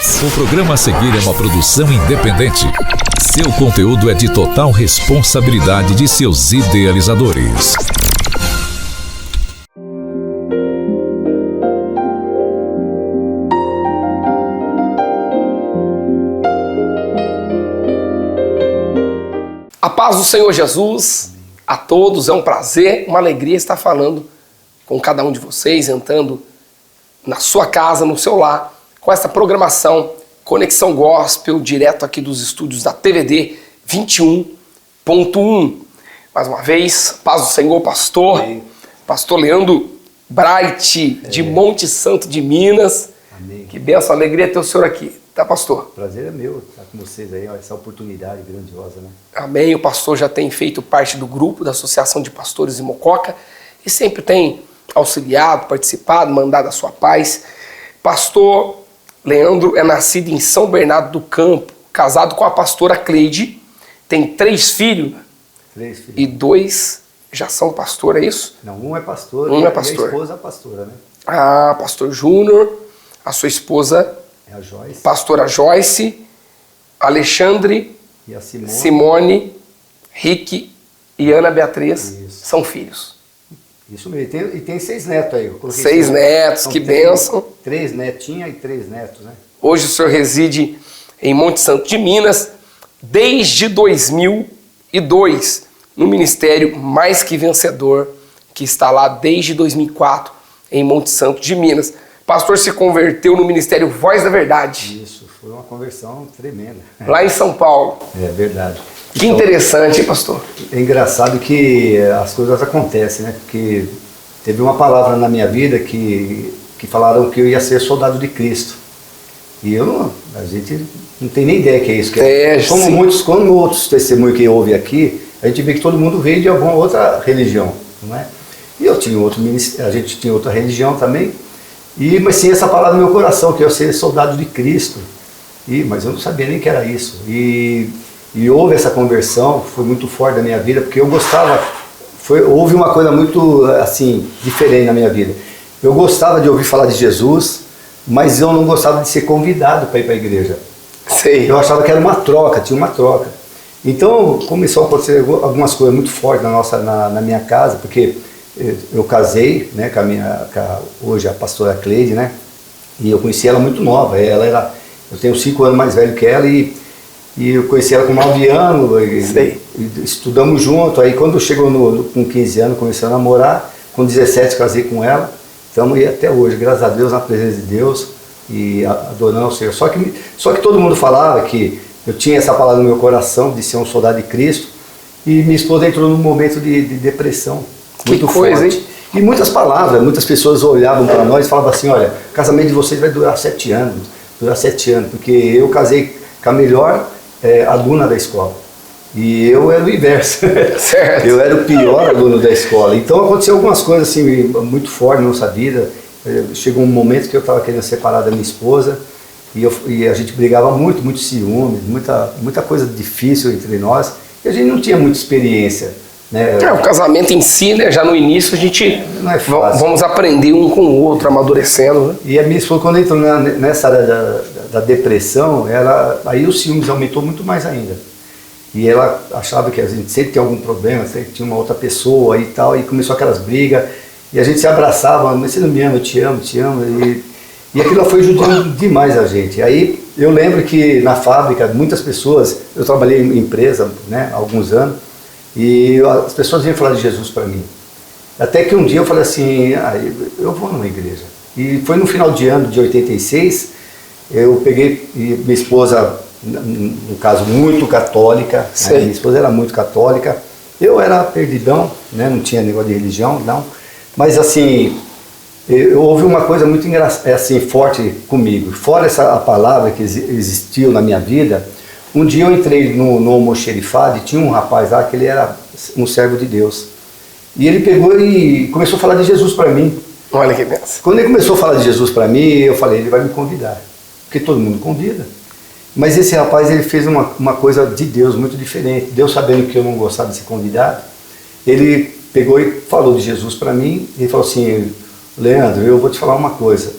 O programa a seguir é uma produção independente. Seu conteúdo é de total responsabilidade de seus idealizadores. A paz do Senhor Jesus a todos, é um prazer, uma alegria estar falando com cada um de vocês, entrando na sua casa, no seu lar, com essa programação Conexão Gospel, direto aqui dos estúdios da TVD 21.1. Mais uma vez, paz do Senhor, pastor. Amém. Pastor Leandro Bright, de Monte Santo de Minas. Amém. Que benção, alegria ter o senhor aqui, tá, pastor? Prazer é meu estar com vocês aí, ó, essa oportunidade grandiosa, né? Amém. O pastor já tem feito parte do grupo da Associação de Pastores de Mococa e sempre tem auxiliado, participado, mandado a sua paz. Pastor Leandro é nascido em São Bernardo do Campo, casado com a pastora Cleide, tem 3 filhos. 3 filhos. E 2 já são pastor, é isso? Não, um é pastor, Um e é pastor. a esposa é pastora, né? Ah, pastor Júnior, a sua esposa, É a Joyce pastora Joyce, Alexandre, e a Simone. Simone, Rick e Ana Beatriz, Isso. são filhos. Isso mesmo, e tem 6 netos aí. Eu coloquei 6 netos, São que 3 bênção. 3 netinhas e 3 netos, né? Hoje o senhor reside em Monte Santo de Minas desde 2002, no Ministério Mais Que Vencedor, que está lá desde 2004 em Monte Santo de Minas. O pastor se converteu no Ministério Voz da Verdade, Isso, foi uma conversão tremenda. lá em São Paulo. É verdade. Que Então, interessante, hein, pastor? é engraçado que as coisas acontecem, né? Porque teve uma palavra na minha vida que falaram que eu ia ser soldado de Cristo. E a gente não tem nem ideia que é isso. Como outros testemunhos que houve aqui, a gente vê que todo mundo veio de alguma outra religião, não é? E eu tinha outro ministério, a gente tinha outra religião também, mas tinha essa palavra no meu coração, que eu ia ser soldado de Cristo. Mas eu não sabia nem que era isso. E houve essa conversão, foi muito forte na minha vida, porque eu gostava, houve uma coisa muito assim, diferente na minha vida. Eu gostava de ouvir falar de Jesus, mas eu não gostava de ser convidado para ir para a igreja. Sei. Eu achava que era uma troca, tinha uma troca. Então começou a acontecer algumas coisas muito fortes na minha casa, porque eu casei, né, hoje a pastora Cleide, né, e eu conheci ela muito nova. Eu tenho 5 anos mais velho que ela e eu conheci ela com 9 anos, e estudamos junto. Aí quando chegou com 15 anos, comecei a namorar, com 17 casei com ela, estamos aí até hoje, graças a Deus, na presença de Deus e adorando ao Senhor. Só que todo mundo falava que eu tinha essa palavra no meu coração de ser um soldado de Cristo, e minha esposa entrou num momento de depressão muito coisa, forte. hein? E muitas palavras, muitas pessoas olhavam para nós e falavam assim: olha, o casamento de vocês vai durar 7 anos, porque eu casei com a melhor aluna da escola. E eu era o inverso. Certo. Eu era o pior aluno da escola. Então aconteceu algumas coisas assim muito fortes na nossa vida. Chegou um momento que eu estava querendo separar da minha esposa e a gente brigava muito ciúme, muita coisa difícil entre nós. E a gente não tinha muita experiência, né? O casamento em si, né, já no início a gente Não é fácil. vamos aprender um com o outro, amadurecendo, né? E a minha esposa, quando entrou nessa área da depressão, aí o ciúmes aumentou muito mais ainda. E ela achava que a gente sempre tinha algum problema, sempre tinha uma outra pessoa e tal, e começou aquelas brigas, e a gente se abraçava: mas você não me ama, eu te amo, e aquilo foi judiando demais a gente. Aí eu lembro que na fábrica, muitas pessoas, eu trabalhei em empresa, né, há alguns anos, e as pessoas vinham falar de Jesus para mim. Até que um dia eu falei assim: eu vou numa igreja. E foi no final de ano de 86, eu peguei, e minha esposa, no caso, muito católica, né? Minha esposa era muito católica, eu era perdidão, né? Não tinha negócio de religião, não. Mas assim, houve uma coisa muito assim, forte comigo. Fora a palavra que existiu na minha vida, um dia eu entrei no almoxerifado e tinha um rapaz lá que ele era um servo de Deus. E ele pegou e começou a falar de Jesus para mim. Olha que benção. Quando ele começou a falar de Jesus para mim, eu falei: ele vai me convidar, porque todo mundo convida. Mas esse rapaz, ele fez uma coisa de Deus muito diferente. Deus, sabendo que eu não gostava de ser convidado, ele pegou e falou de Jesus para mim. Ele falou assim: Leandro, eu vou te falar uma coisa.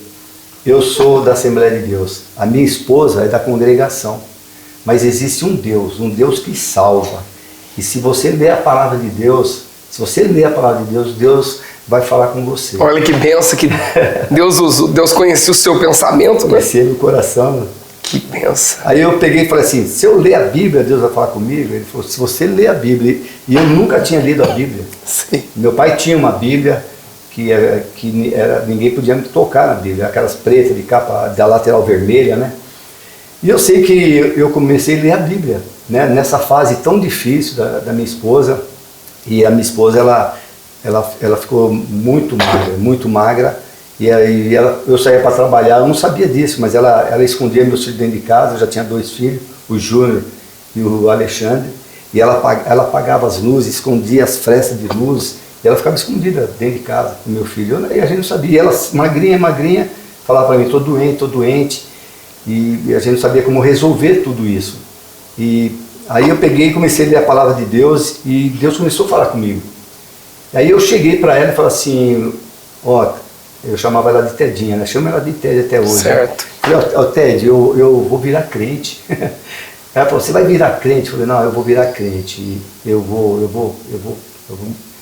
eu sou da Assembleia de Deus. A minha esposa é da congregação. Mas existe um Deus que salva. E se você ler a palavra de Deus, Deus vai falar com você. Olha que benção que Deus usou. Deus conhecia o seu pensamento, né? Conhecia meu coração. Que benção. Aí eu peguei e falei assim, se eu ler a Bíblia, Deus vai falar comigo? Ele falou, se você ler a Bíblia, e eu nunca tinha lido a Bíblia. Sim. Meu pai tinha uma Bíblia que ninguém podia me tocar na Bíblia, aquelas pretas de capa da lateral vermelha, né? E eu sei que eu comecei a ler a Bíblia, né? Nessa fase tão difícil da minha esposa. E a minha esposa, ela ficou muito magra. E aí eu saía para trabalhar, eu não sabia disso, mas ela escondia meus filhos dentro de casa. Eu já tinha 2 filhos, o Júnior e o Alexandre. E ela apagava as luzes, escondia as frestas de luz. E ela ficava escondida dentro de casa com meu filho. E a gente não sabia. E ela, magrinha, falava para mim, tô doente. E a gente não sabia como resolver tudo isso. E aí eu peguei e comecei a ler a palavra de Deus e Deus começou a falar comigo. Aí eu cheguei para ela e falei assim, eu chamava ela de Tedinha, né? Chamo ela de Ted até hoje. Certo. Né? Falei, Ted, eu vou virar crente. Ela falou, você vai virar crente? Eu falei, não, eu vou virar crente. Eu vou.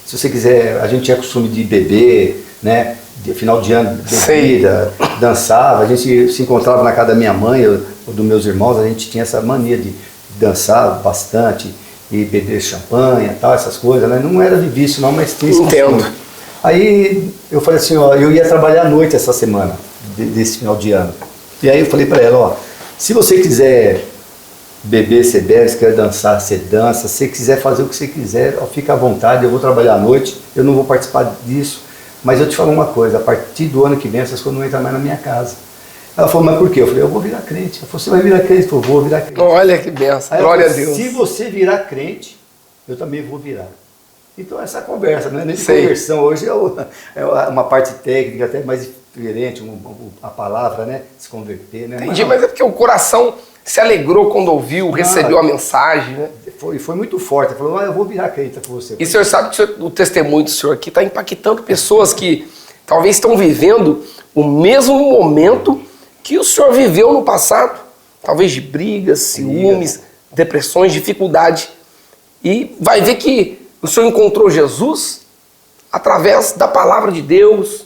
Se você quiser, a gente tinha costume de beber, né? De final de ano, bebida, dançava, a gente se encontrava na casa da minha mãe ou dos meus irmãos, a gente tinha essa mania de dançar bastante e beber champanhe e tal, essas coisas, né? Não era de vício não, mas tinha esse costume. Aí eu falei assim, eu ia trabalhar à noite essa semana, desse final de ano. E aí eu falei para ela, se você quiser beber, você bebe, se quer dançar, você dança, se você quiser fazer o que você quiser, fica à vontade, eu vou trabalhar à noite, eu não vou participar disso. Mas eu te falo uma coisa, a partir do ano que vem essas coisas não entram mais na minha casa. Ela falou, mas por quê? Eu falei, eu vou virar crente. Ela falou, você vai virar crente? Eu falei, vou virar crente. Olha que benção, glória a Deus. Se você virar crente, eu também vou virar. Então essa conversa, não é nem de conversão, hoje é uma parte técnica, até mais diferente, a palavra, né? Se converter, né? Entendi, mas é porque o coração se alegrou quando ouviu, recebeu a mensagem, né? Foi muito forte. Ele falou, eu vou virar crente com você. E o senhor sabe que o testemunho do senhor aqui está impactando pessoas que talvez estão vivendo o mesmo momento que o senhor viveu no passado. Talvez de brigas, ciúmes, depressões, dificuldade. E vai ver que o senhor encontrou Jesus através da palavra de Deus,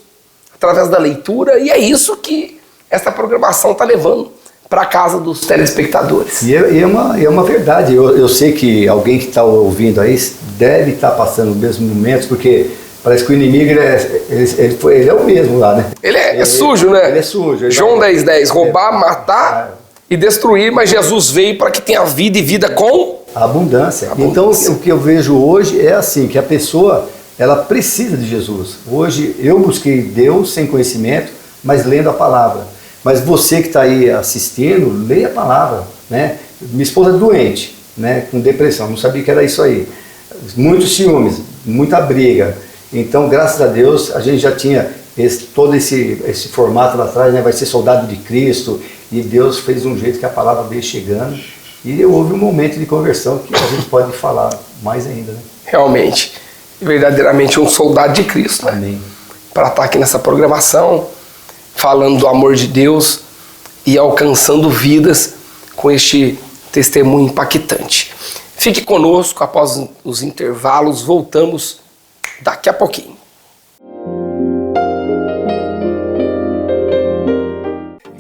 através da leitura. E é isso que essa programação está levando para a casa dos telespectadores. E é uma verdade. Eu sei que alguém que está ouvindo aí deve estar passando os mesmos momentos, porque parece que o inimigo ele é o mesmo lá, né? Ele é sujo, né? Ele é sujo. João 10:10, roubar, matar e destruir, mas Jesus veio para que tenha vida e vida com abundância. Então o que eu vejo hoje é assim, que a pessoa ela precisa de Jesus. Hoje eu busquei Deus sem conhecimento, mas lendo a palavra. Mas você que está aí assistindo, leia a palavra, né? Minha esposa é doente, né? Com depressão, não sabia que era isso aí. Muitos ciúmes, muita briga. Então, graças a Deus, a gente já tinha todo esse formato lá atrás, né? Vai ser soldado de Cristo. E Deus fez um jeito que a palavra veio chegando. E houve um momento de conversão que a gente pode falar mais ainda, né? Realmente, verdadeiramente um soldado de Cristo, né? Amém. Para estar aqui nessa programação, falando do amor de Deus e alcançando vidas com este testemunho impactante. Fique conosco, após os intervalos, voltamos daqui a pouquinho.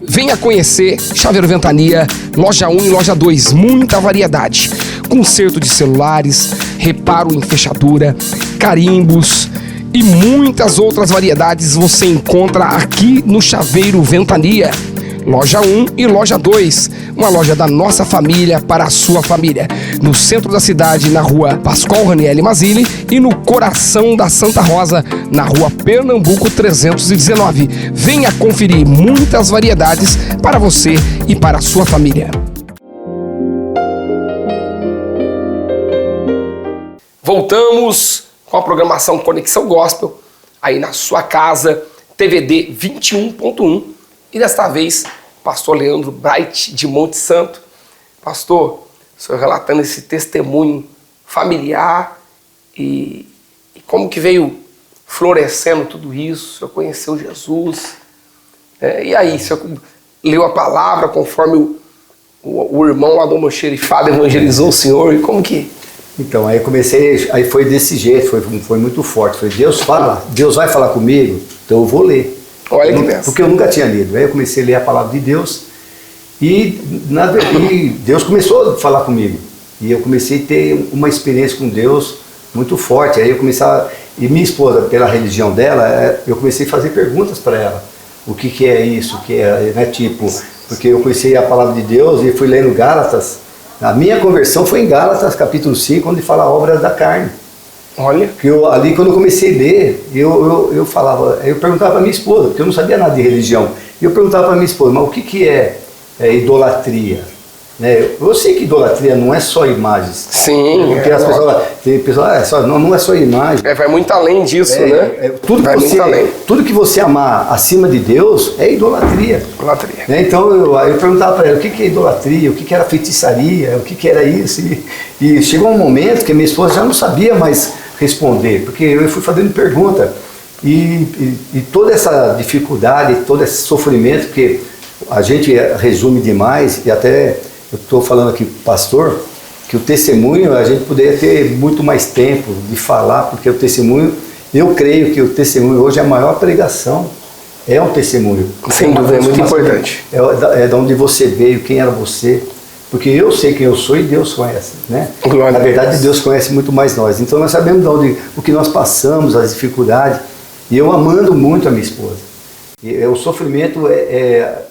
Venha conhecer Chaveiro Ventania, loja 1 e loja 2, muita variedade. Conserto de celulares, reparo em fechadura, carimbos e muitas outras variedades você encontra aqui no Chaveiro Ventania. Loja 1 e loja 2, uma loja da nossa família para a sua família. No centro da cidade, na rua Pascoal Ranieri Mazzilli e no coração da Santa Rosa, na rua Pernambuco 319. Venha conferir muitas variedades para você e para a sua família. Voltamos com a programação Conexão Gospel, aí na sua casa, TVD 21.1. E desta vez, pastor Leandro Bright de Monte Santo. Pastor, o senhor relatando esse testemunho familiar e como que veio florescendo tudo isso, o senhor conheceu Jesus E aí, você leu a palavra conforme o irmão lá do almoxerifado evangelizou o senhor? E como que... Então, aí aí foi desse jeito, foi muito forte. Foi, Deus fala, Deus vai falar comigo, então eu vou ler. Olha que benção. Porque eu nunca tinha lido. Aí eu comecei a ler a palavra de Deus e Deus começou a falar comigo. E eu comecei a ter uma experiência com Deus muito forte. Aí eu comecei e minha esposa, pela religião dela, eu comecei a fazer perguntas para ela. O que é isso? O que é, né? Tipo, porque eu conheci a palavra de Deus e fui lendo Gálatas. A minha conversão foi em Gálatas, capítulo 5, onde fala obras da carne. Olha. Que ali, quando eu comecei a ler, eu perguntava para minha esposa, porque eu não sabia nada de religião. E eu perguntava para minha esposa, mas o que é idolatria? Né? Eu sei que idolatria não é só imagens. Sim. Porque as pessoas não é só imagem. Vai muito além disso, né? Tudo que você amar acima de Deus é idolatria. Idolatria. Né? Então eu perguntava para ela o que é idolatria, o que era feitiçaria, o que era isso. E chegou um momento que minha esposa já não sabia mais responder, porque eu fui fazendo pergunta. E toda essa dificuldade, todo esse sofrimento, porque a gente resume demais, e até eu estou falando aqui, pastor, que o testemunho, a gente poderia ter muito mais tempo de falar, porque o testemunho, eu creio que o testemunho hoje é a maior pregação, é um testemunho. Sem dúvida, é muito importante. É de onde você veio, quem era você, porque eu sei quem eu sou e Deus conhece, né? Na verdade, Deus conhece muito mais nós. Então nós sabemos o que nós passamos, as dificuldades, e eu amando muito a minha esposa. E o sofrimento,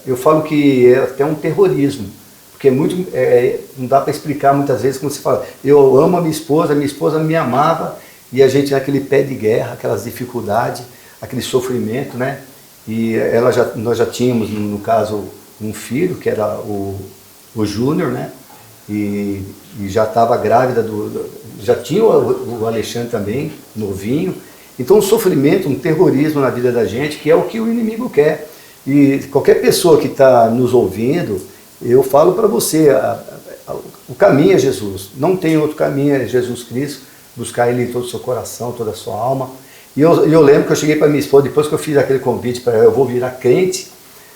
eu falo que é até um terrorismo, porque não dá para explicar muitas vezes, como você fala, eu amo a minha esposa me amava, e a gente naquele pé de guerra, aquelas dificuldades, aquele sofrimento, né? E nós já tínhamos, no caso, um filho, que era o Júnior, né? E já estava grávida, já tinha o Alexandre também, novinho. Então um sofrimento, um terrorismo na vida da gente, que é o que o inimigo quer. E qualquer pessoa que está nos ouvindo, eu falo para você, o caminho é Jesus, não tem outro caminho, é Jesus Cristo, buscar Ele em todo o seu coração, toda a sua alma. E eu lembro que eu cheguei para minha esposa, depois que eu fiz aquele convite para eu vou virar crente,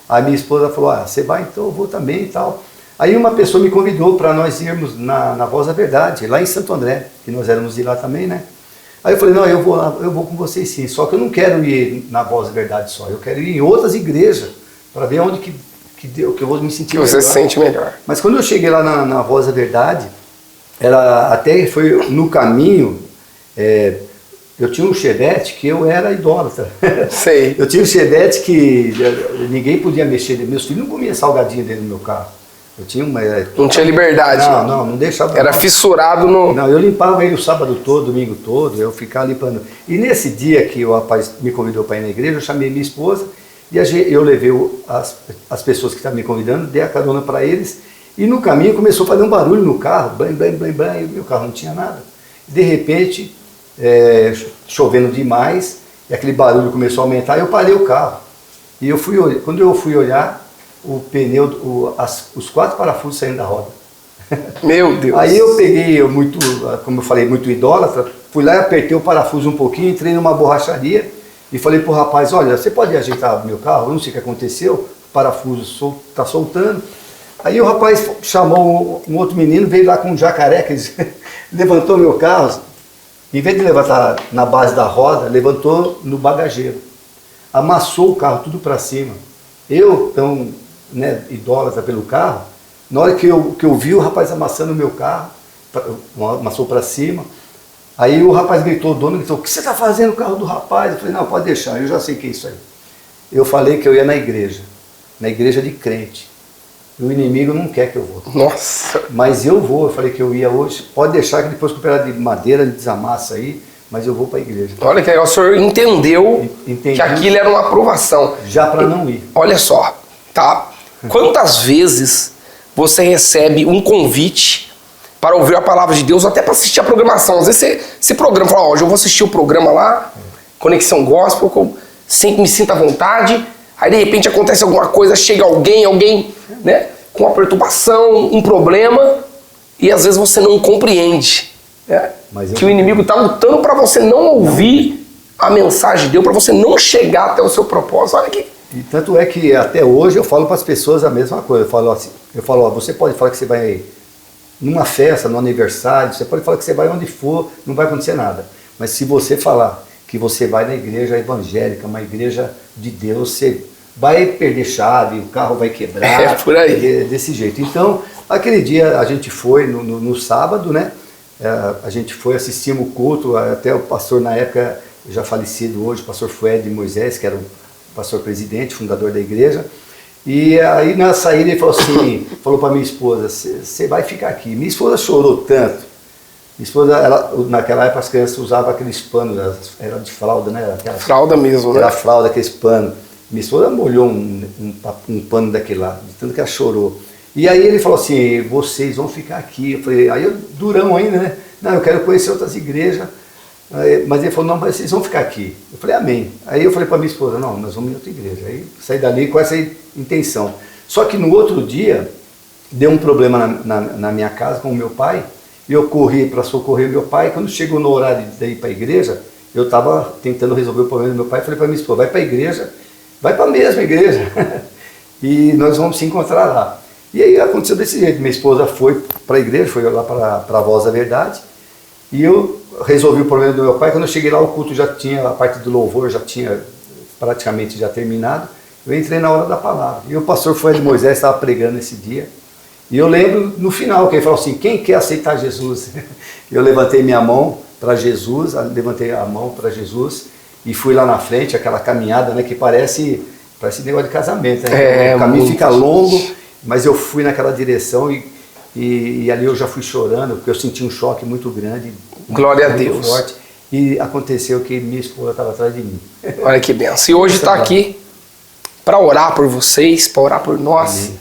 a minha esposa falou, você vai? Então eu vou também e tal. Aí uma pessoa me convidou para nós irmos na Voz da Verdade, lá em Santo André, que nós éramos de lá também, né? Aí eu falei, não, eu vou com vocês sim, só que eu não quero ir na Voz da Verdade só, eu quero ir em outras igrejas, para ver onde que eu vou me sentir melhor. Você se sente melhor. Mas quando eu cheguei lá na Voz da Verdade, até foi no caminho, eu tinha um Chevette que eu era idólatra. Sei. Eu tinha um Chevette que ninguém podia mexer, meus filhos não comiam salgadinho dentro do meu carro. Eu tinha não tinha liberdade. Não deixava. Era fissurado no... Não, eu limpava ele o sábado todo, domingo todo, eu ficava limpando. E nesse dia que o rapaz me convidou para ir na igreja, eu chamei minha esposa e eu levei as pessoas que estavam me convidando, dei a carona para eles e no caminho começou a fazer um barulho no carro, blam, blam, blam, blam, e o meu carro não tinha nada. De repente, chovendo demais, e aquele barulho começou a aumentar, eu parei o carro. E quando eu fui olhar, o pneu, os 4 parafusos saindo da roda. Meu Deus! Aí eu peguei, como eu falei, muito idólatra, fui lá e apertei o parafuso um pouquinho, entrei numa borracharia e falei pro rapaz, olha, você pode ajeitar o meu carro? Eu não sei o que aconteceu, o parafuso está soltando. Aí o rapaz chamou um outro menino, veio lá com um jacaré, que levantou meu carro, em vez de levantar na base da roda, levantou no bagageiro. Amassou o carro tudo para cima. Eu, tão idólatra pelo carro, na hora que eu vi o rapaz amassando o meu carro, amassou para cima, aí o rapaz gritou, o dono gritou, o que você está fazendo no carro do rapaz? Eu falei, não, pode deixar, eu já sei que é isso aí. Eu falei que eu ia na igreja de crente. E o inimigo não quer que eu vou. Nossa! Mas eu vou, eu falei que eu ia hoje, pode deixar que depois com o pedaço de madeira ele desamassa aí, mas eu vou para a igreja. Olha que legal, o senhor entendeu que aquilo era uma aprovação. Já para não ir. Olha só, tá? Quantas vezes você recebe um convite para ouvir a palavra de Deus ou até para assistir a programação? Às vezes você programa, fala, hoje eu vou assistir o programa lá, Conexão Gospel, que eu sempre me sinto à vontade, aí de repente acontece alguma coisa, chega alguém, né, com uma perturbação, um problema, e às vezes você não compreende. Que o inimigo está lutando para você não ouvir a mensagem de Deus, para você não chegar até o seu propósito. Olha que E tanto é que até hoje eu falo para as pessoas a mesma coisa. Eu falo, ó, você pode falar que você vai numa festa, num aniversário, você pode falar que você vai onde for, não vai acontecer nada. Mas se você falar que você vai na igreja evangélica, uma igreja de Deus, você vai perder chave, o carro vai quebrar. É por aí. Desse jeito. Então, aquele dia a gente foi no sábado, né? A gente foi, assistimos o culto, até o pastor na época, já falecido hoje, o pastor Fred Moisés, que era o pastor presidente, fundador da igreja. E aí na saída ele falou assim, falou para minha esposa, você vai ficar aqui. Minha esposa chorou tanto. Minha esposa, naquela época as crianças usavam aqueles panos, era de fralda, né? Fralda mesmo, né? Era fralda, aqueles panos. Minha esposa molhou um pano daquele lá, de tanto que ela chorou. E aí ele falou assim, vocês vão ficar aqui. Eu falei, aí eu durão ainda, né? Não, eu quero conhecer outras igrejas. Mas ele falou, não, mas vocês vão ficar aqui. Eu falei, amém. Aí eu falei para minha esposa, não, nós vamos em outra igreja. Aí saí dali com essa intenção. Só que no outro dia, deu um problema na minha casa com o meu pai, e eu corri para socorrer meu pai. Quando chegou no horário de ir para a igreja, eu estava tentando resolver o problema do meu pai, falei para minha esposa, vai para a igreja, vai para a mesma igreja, e nós vamos se encontrar lá. E aí aconteceu desse jeito, minha esposa foi para a igreja, foi lá para a Voz da Verdade, e eu resolvi o problema do meu pai. Quando eu cheguei lá, o culto já tinha, a parte do louvor já tinha praticamente já terminado. Eu entrei na hora da palavra. E o pastor Fred Moisés estava pregando esse dia. E eu lembro no final que ele falou assim, quem quer aceitar Jesus? Eu levantei minha mão para Jesus, e fui lá na frente, aquela caminhada, né, que parece negócio de casamento, né? O caminho fica longo, mas eu fui naquela direção e ali eu já fui chorando, porque eu senti um choque muito grande. Glória a Deus. Forte, e aconteceu que minha esposa estava atrás de mim. Olha que benção. E hoje está aqui para orar por vocês, para orar por nós,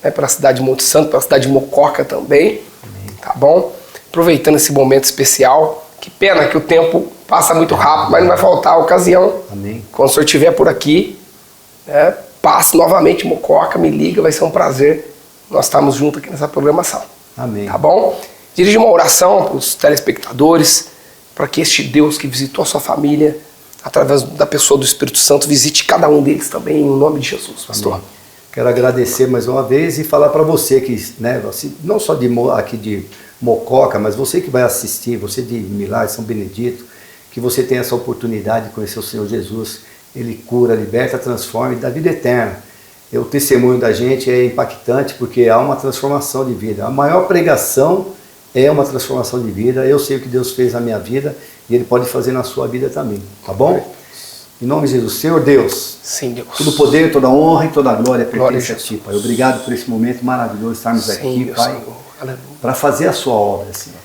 né, pela cidade de Monte Santo, pela cidade de Mococa também. Amém. Tá bom? Aproveitando esse momento especial. Que pena que o tempo passa muito rápido, mas não vai faltar a ocasião. Amém. Quando o senhor estiver por aqui, né, passe novamente em Mococa, me liga, vai ser um prazer. Nós estamos juntos aqui nessa programação. Amém. Tá bom? Dirige uma oração para os telespectadores, para que este Deus que visitou a sua família, através da pessoa do Espírito Santo, visite cada um deles também, em nome de Jesus, pastor. Amém. Quero agradecer mais uma vez e falar para você que, né, não só aqui de Mococa, mas você que vai assistir, você de Milagre, São Benedito, que você tenha essa oportunidade de conhecer o Senhor Jesus. Ele cura, liberta, transforma e dá vida eterna. O testemunho da gente é impactante porque há uma transformação de vida. A maior pregação é uma transformação de vida. Eu sei o que Deus fez na minha vida e Ele pode fazer na sua vida também, tá bom? Em nome de Jesus, Senhor Deus, sim, Deus. Todo poder, toda honra e toda glória pertence a Ti, Pai. Obrigado por esse momento maravilhoso estarmos sim, aqui, Pai, para fazer a Sua obra, Senhor.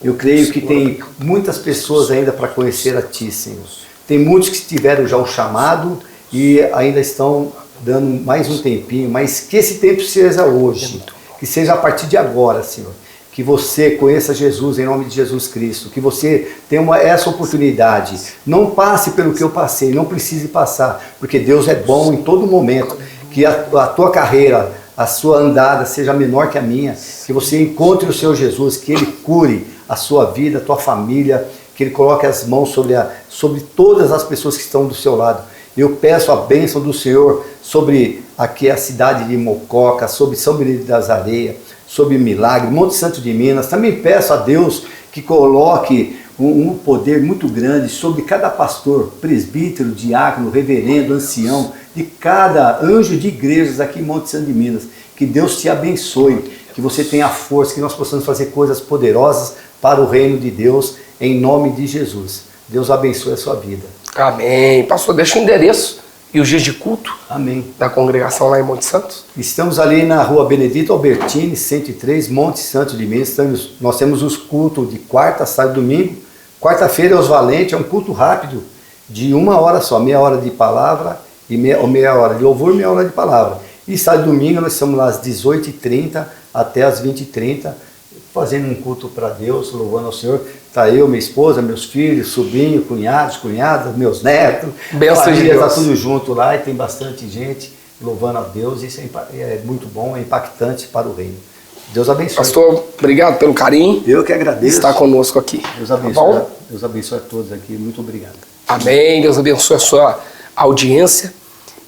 Eu creio que tem muitas pessoas ainda para conhecer a Ti, Senhor. Tem muitos que tiveram já o chamado e ainda estão dando mais um tempinho, mas que esse tempo seja hoje, que seja a partir de agora, Senhor. Que você conheça Jesus em nome de Jesus Cristo, que você tenha essa oportunidade. Não passe pelo que eu passei, não precise passar, porque Deus é bom em todo momento. Que a tua carreira, a sua andada seja menor que a minha, que você encontre o Senhor Jesus, que Ele cure a sua vida, a tua família, que Ele coloque as mãos sobre todas as pessoas que estão do seu lado. Eu peço a bênção do Senhor sobre aqui a cidade de Mococa, sobre São Benedito das Areias, sobre Milagre, Monte Santo de Minas. Também peço a Deus que coloque um poder muito grande sobre cada pastor, presbítero, diácono, reverendo, ancião, de cada anjo de igrejas aqui em Monte Santo de Minas. Que Deus te abençoe, que você tenha força, que nós possamos fazer coisas poderosas para o reino de Deus, em nome de Jesus. Deus abençoe a sua vida. Amém. Pastor, deixa o endereço e os dias de culto. Amém. Da congregação lá em Monte Santo. Estamos ali na rua Benedito Albertini, 103, Monte Santo de Minas. Nós temos os cultos de quarta, sábado e domingo. Quarta-feira é os valentes, é um culto rápido, de 1 hora só, meia hora de palavra, e meia hora de louvor e meia hora de palavra. E sábado e domingo nós estamos lá às 18h30 até às 20h30, fazendo um culto para Deus, louvando ao Senhor. Está eu, minha esposa, meus filhos, sobrinho, cunhados, cunhadas, meus netos. Benção de Deus. Está tudo junto lá e tem bastante gente louvando a Deus. Isso é muito bom, é impactante para o reino. Deus abençoe. Pastor, obrigado pelo carinho. Eu que agradeço. Estar conosco aqui. Deus abençoe. Tá, Deus abençoe a todos aqui. Muito obrigado. Amém. Deus abençoe a sua audiência.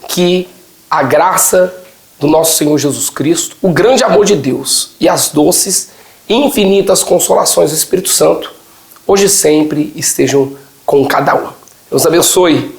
que a graça do nosso Senhor Jesus Cristo, o grande amor de Deus e as doces e infinitas consolações do Espírito Santo, hoje e sempre estejam com cada um. Deus abençoe.